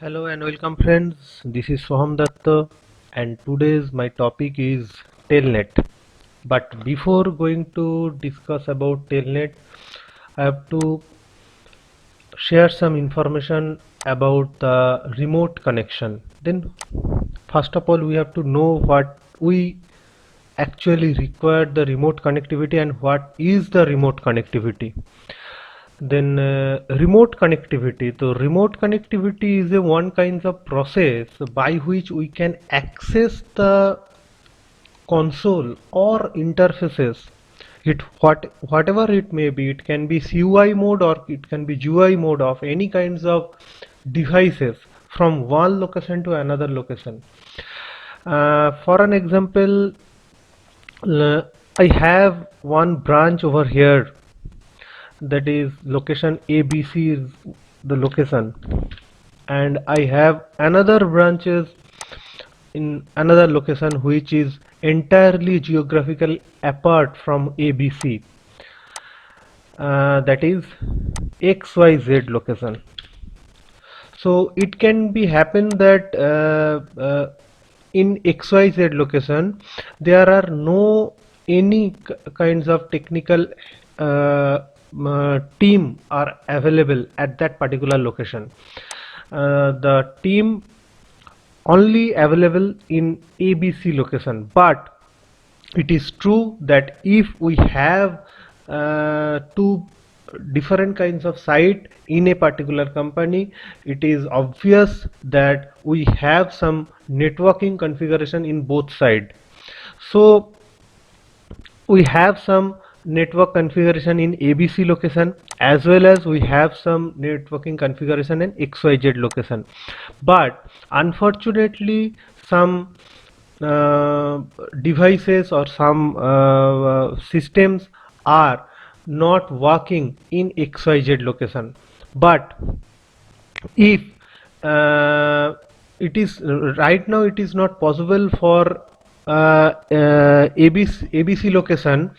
Hello and welcome friends, this is Soham.duttaa and today's my topic is Telnet. But before going to discuss about Telnet, I have to share some information about the remote connection. Then first of all we have to know what we actually require the remote connectivity and what is the remote connectivity. Then remote connectivity. So remote connectivity is a one kind of process by which we can access the console or interfaces. Whatever it may be, it can be CUI mode or it can be GUI mode of any kinds of devices from one location to another location. For an example, I have one branch over here, that is location ABC is the location, and I have another branches in another location which is entirely geographical apart from ABC, that is XYZ location. So it can be happen that in XYZ location there are no any kinds of technical team are available at that particular location. The team only available in ABC location, but it is true that if we have two different kinds of site in a particular company, it is obvious that we have some networking configuration in both sides. So we have some network configuration in ABC location as well as we have some networking configuration in XYZ location, but unfortunately some devices or some systems are not working in XYZ location. But if it is right now it is not possible for ABC location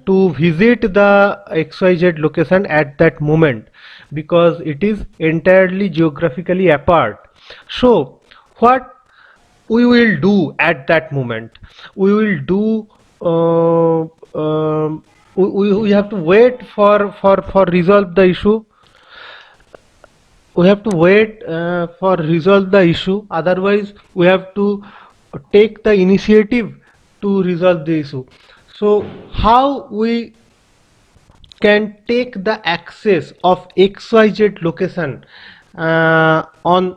to visit the XYZ location at that moment because it is entirely geographically apart. So what we will do at that moment, we will do we have to wait for resolve the issue. We have to wait for resolve the issue, otherwise we have to take the initiative to resolve the issue. So how we can take the access of XYZ location on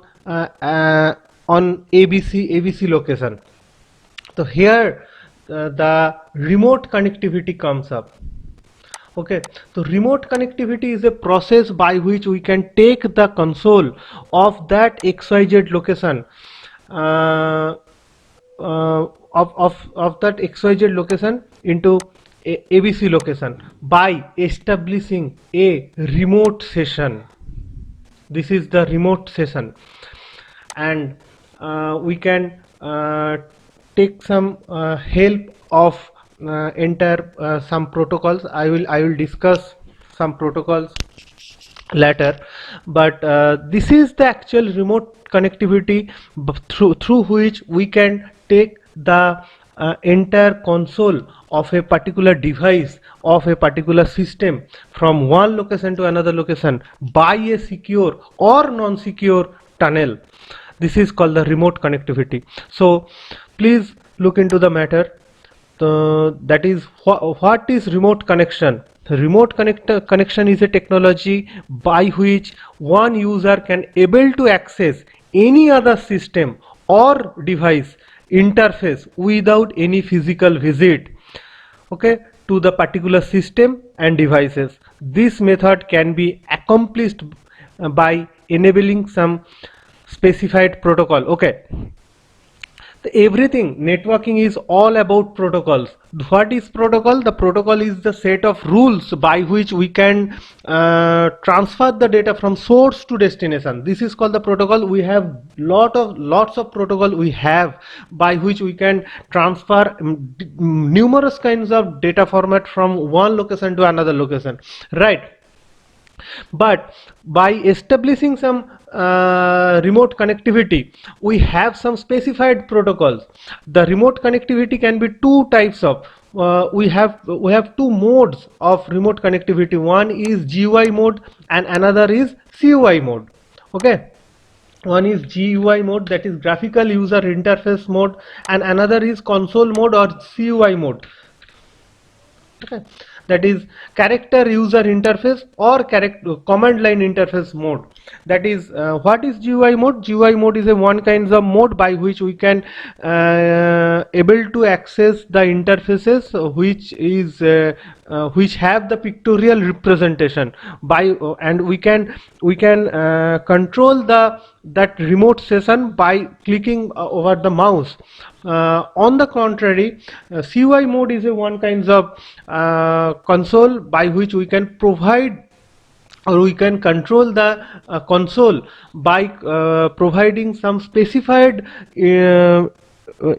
ABC location? So here the remote connectivity comes up. Okay, so remote connectivity is a process by which we can take the console of that XYZ location of that XYZ location into ABC location by establishing a remote session. This is the remote session, and we can take some help of enter some protocols. I will discuss some protocols later, but this is the actual remote connectivity through which we can take the entire console of a particular device of a particular system from one location to another location by a secure or non-secure tunnel. This is called the remote connectivity. So please look into the matter. That is what is remote connection. Remote connection is a technology by which one user can able to access any other system or device interface without any physical visit, okay, to the particular system and devices. This method can be accomplished by enabling some specified protocol. Okay, everything networking is all about protocols. What is protocol? The protocol is the set of rules by which we can transfer the data from source to destination. This is called the protocol. We have lots of protocol we have by which we can transfer numerous kinds of data format from one location to another location, right? But by establishing some remote connectivity, we have some specified protocols. The remote connectivity can be two types of. We have two modes of remote connectivity. One is GUI mode and another is CUI mode. Okay. One is GUI mode, that is graphical user interface mode, and another is console mode or CUI mode. Okay, that is character user interface or character command line interface mode. That is what is GUI mode? GUI mode is a one kind of mode by which we can able to access the interfaces which have the pictorial representation by and we can control that remote session by clicking over the mouse. On the contrary, CUI mode is a one kind of console by which we can provide or we can control the console by providing some specified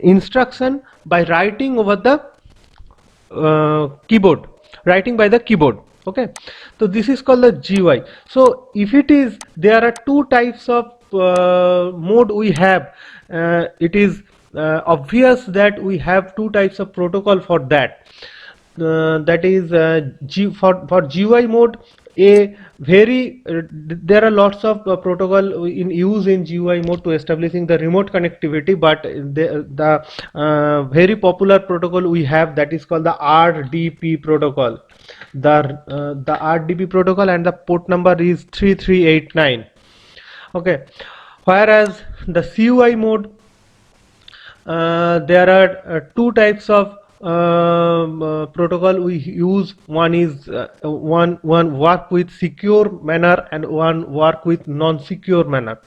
instruction by writing over the keyboard, writing by the keyboard. Okay, so this is called the GUI. So if it is, there are two types of mode we have. It is obvious that we have two types of protocol for that. That is for GUI mode, there are lots of protocol in use in GUI mode to establishing the remote connectivity, but the very popular protocol we have, that is called the RDP protocol. The RDP protocol, and the port number is 3389. Okay, whereas the CUI mode, there are two types of protocol we use. One is one work with secure manner and one work with insecure manner.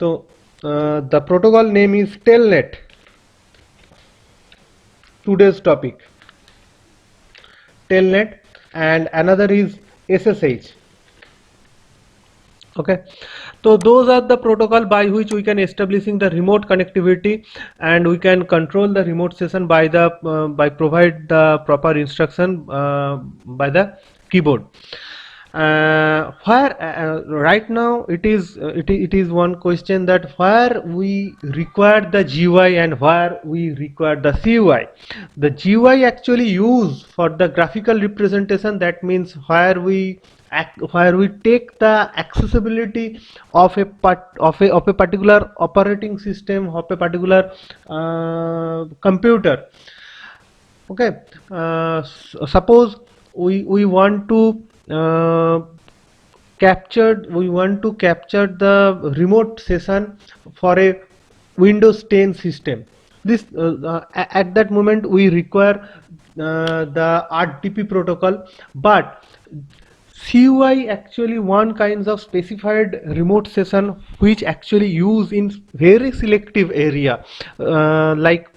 So the protocol name is Telnet. Today's topic, Telnet, and another is SSH. Okay, so those are the protocol by which we can establishing the remote connectivity, and we can control the remote session by provide the proper instruction by the keyboard. Right now it is one question, that where we require the GUI and where we require the CUI. The GUI actually used for the graphical representation, that means where we take the accessibility of a particular operating system, of a particular computer. Okay, suppose we want to capture the remote session for a Windows 10 system. This at that moment we require the RDP protocol, but CUI actually one kinds of specified remote session which actually use in very selective area, like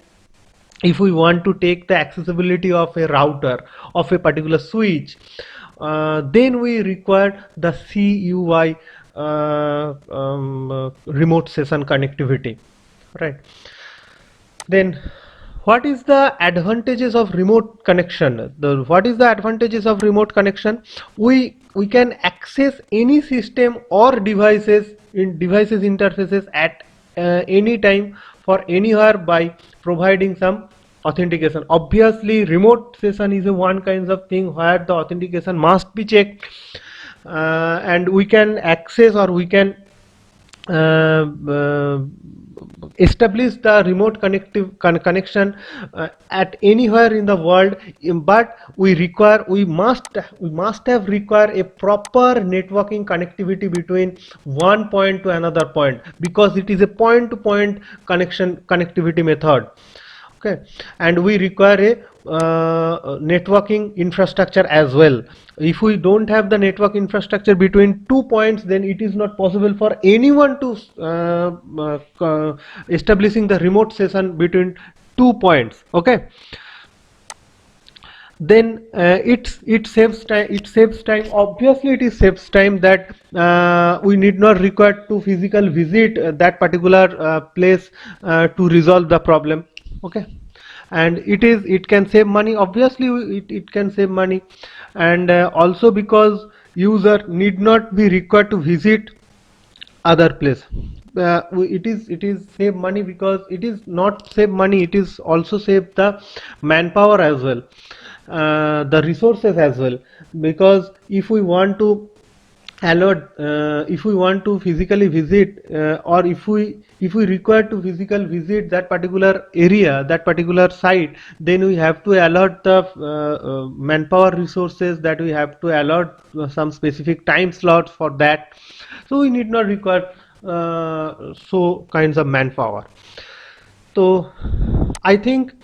if we want to take the accessibility of a router, of a particular switch, then we require the CUI remote session connectivity, right? Then what is the advantages of remote connection? What is the advantages of remote connection? We can access any system or devices interfaces at any time for anywhere by providing some authentication. Obviously remote session is a one kind of thing where the authentication must be checked, and we can access or we can establish the remote connection at anywhere in the world, but we must have require a proper networking connectivity between one point to another point, because it is a point to point connectivity method. Okay, and we require a networking infrastructure as well. If we don't have the network infrastructure between 2 points, then it is not possible for anyone to establishing the remote session between 2 points. Okay, then it saves time. Obviously it saves time, that we need not require to physical visit that particular place to resolve the problem. Okay, and it can save money. Obviously it can save money, and also because user need not be required to visit other place. It is save money, because it is not save money, it is also save the manpower as well, the resources as well, because if we want to allot, if we want to physically visit, or if we require to physical visit that particular area, that particular site, then we have to allot the manpower resources, that we have to allot some specific time slots for that. So we need not require so kinds of manpower. So I think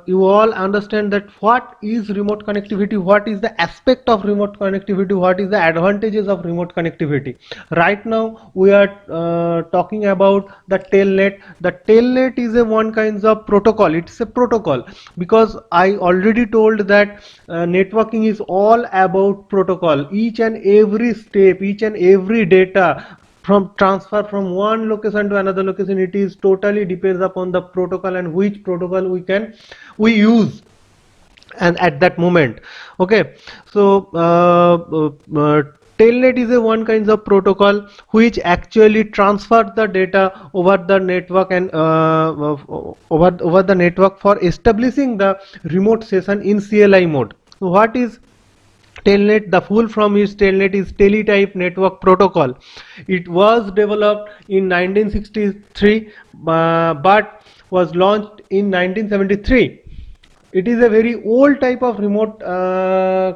you all understand that what is remote connectivity, what is the aspect of remote connectivity, what is the advantages of remote connectivity. Right now we are talking about the telnet. The telnet is a one kinds of protocol, it's a protocol, because I already told that networking is all about protocol. Each and every step, each and every data from transfer from one location to another location, it is totally depends upon the protocol and which protocol we use and at that moment. Okay, so telnet is a one kinds of protocol which actually transfer the data over the network, and over the network for establishing the remote session in CLI mode. So what is Telnet? The full form is Telnet is Teletype Network Protocol. It was developed in 1963, but was launched in 1973. It is a very old type of remote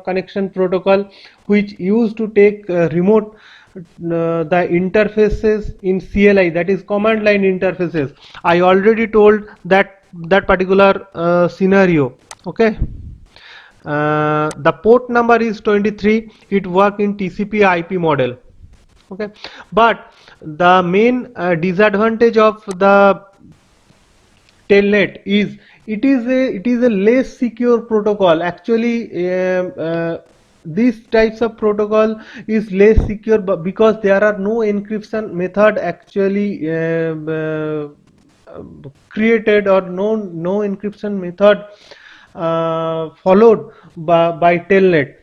connection protocol which used to take remote the interfaces in CLI, that is command line interfaces. I already told that particular scenario. Okay. The port number is 23. It work in TCP IP model. Okay, but the main disadvantage of the telnet is it is a less secure protocol. Actually, these types of protocol is less secure, but because there are no encryption method actually created, or no encryption method followed by telnet.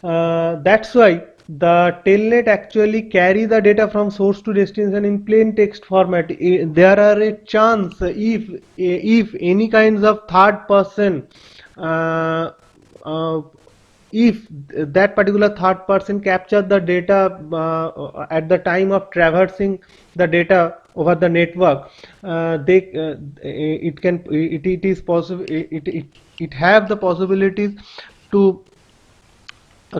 That's why the telnet actually carry the data from source to destination in plain text format. There are a chance if any kinds of third person, if that particular third person capture the data at the time of traversing the data over the network, it is possible, it have the possibilities to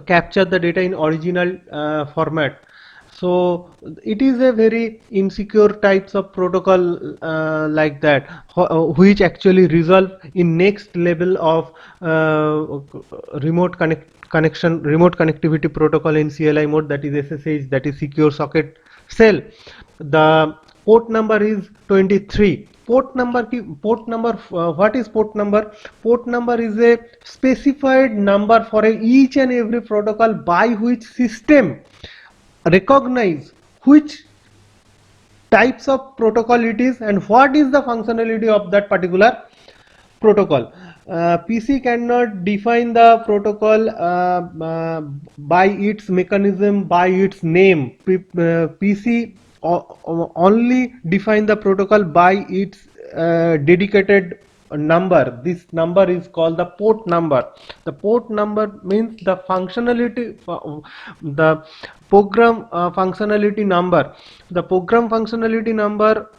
capture the data in original format. So it is a very insecure types of protocol like that, which actually result in next level of remote connectivity protocol in CLI mode, that is SSH, that is secure socket shell. The port number is 23. Port number, what is port number? Port number is a specified number for each and every protocol by which system recognize which types of protocol it is and what is the functionality of that particular protocol. PC cannot define the protocol by its mechanism, by its name. PC only define the protocol by its dedicated number. This number is called the port number. The port number means the functionality, the program functionality number. The program functionality number,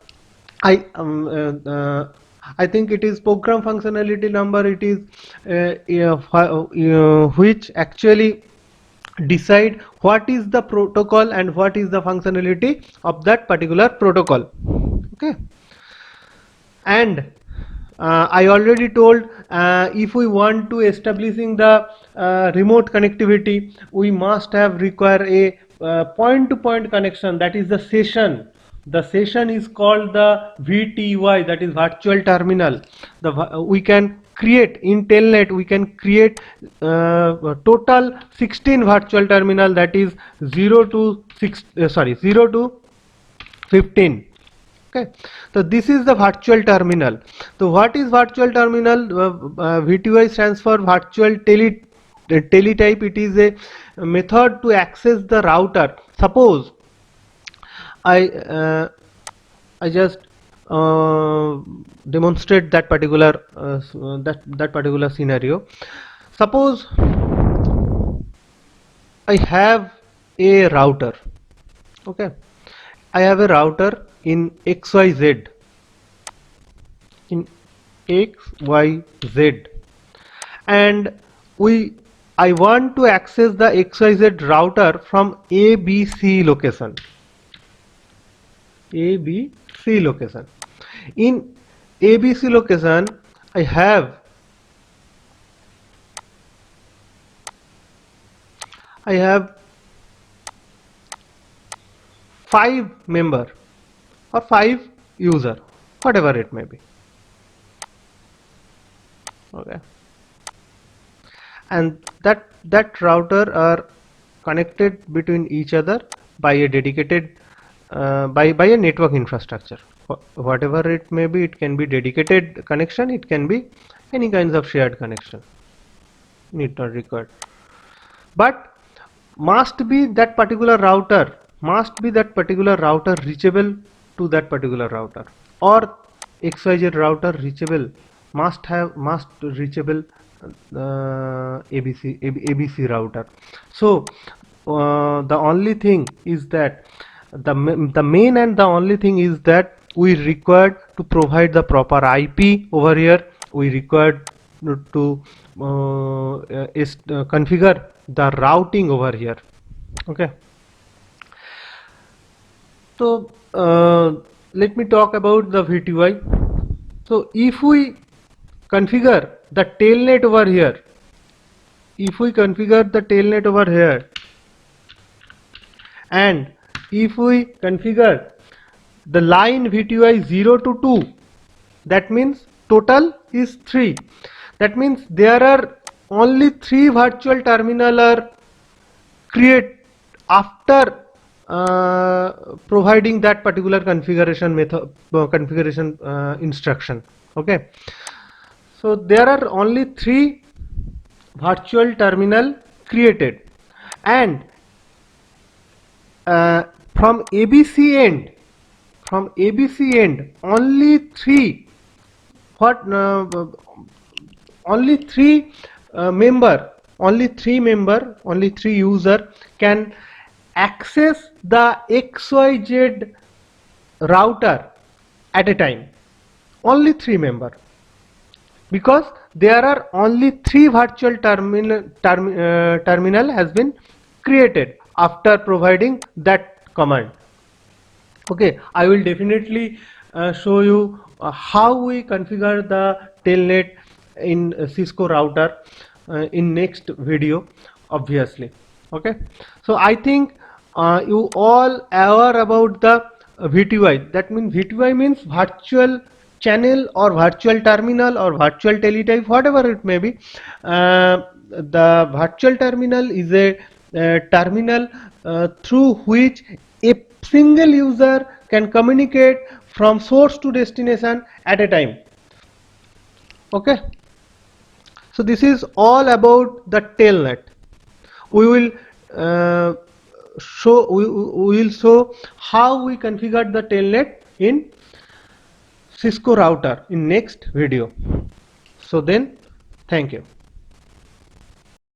I I think it is program functionality number. It is which actually decide what is the protocol and what is the functionality of that particular protocol. Okay, and I already told, if we want to establishing the remote connectivity, we must have require a point to point connection, that is the session. The session is called the VTY, that is virtual terminal. We can create in telnet, we can create total 16 virtual terminal, that is 0 to 0 to 15. Okay, so this is the virtual terminal. So what is virtual terminal? VTY stands for virtual teletype. It is a method to access the router. Suppose I I just demonstrate that particular that particular scenario. Suppose I have a router. Okay, I have a router in XYZ, in XYZ, and I want to access the XYZ router from ABC location. ABC location. In ABC location, I have 5 member or 5 user, whatever it may be. Okay, and that router are connected between each other by a dedicated by a network infrastructure. Whatever it may be, it can be dedicated connection, it can be any kinds of shared connection, need not required, but must be that particular router reachable to that particular router, or XYZ router reachable must reachable ABC router. So the only thing is that the main and the only thing is that we required to provide the proper IP over here. We required to configure the routing over here. Okay, so let me talk about the VTY. So if we configure the telnet over here, and if we configure the line VTY 0 to 2, that means total is 3. That means there are only 3 virtual terminal are create after providing that particular configuration method, configuration instruction. Okay, so there are only 3 virtual terminal created, and uh, from ABC end, only 3 what only 3 member only 3 user can access the XYZ router at a time. Only 3 member, because there are only 3 virtual terminal has been created after providing that command. Okay, I will definitely show you how we configure the telnet in Cisco router in next video, obviously. Okay, so I think you all aware about the VTY. That means VTY means virtual channel or virtual terminal or virtual teletype, whatever it may be. The virtual terminal is a terminal through which a single user can communicate from source to destination at a time. Okay, so this is all about the telnet. We will we will show how we configured the telnet in Cisco router in next video. So then, thank you.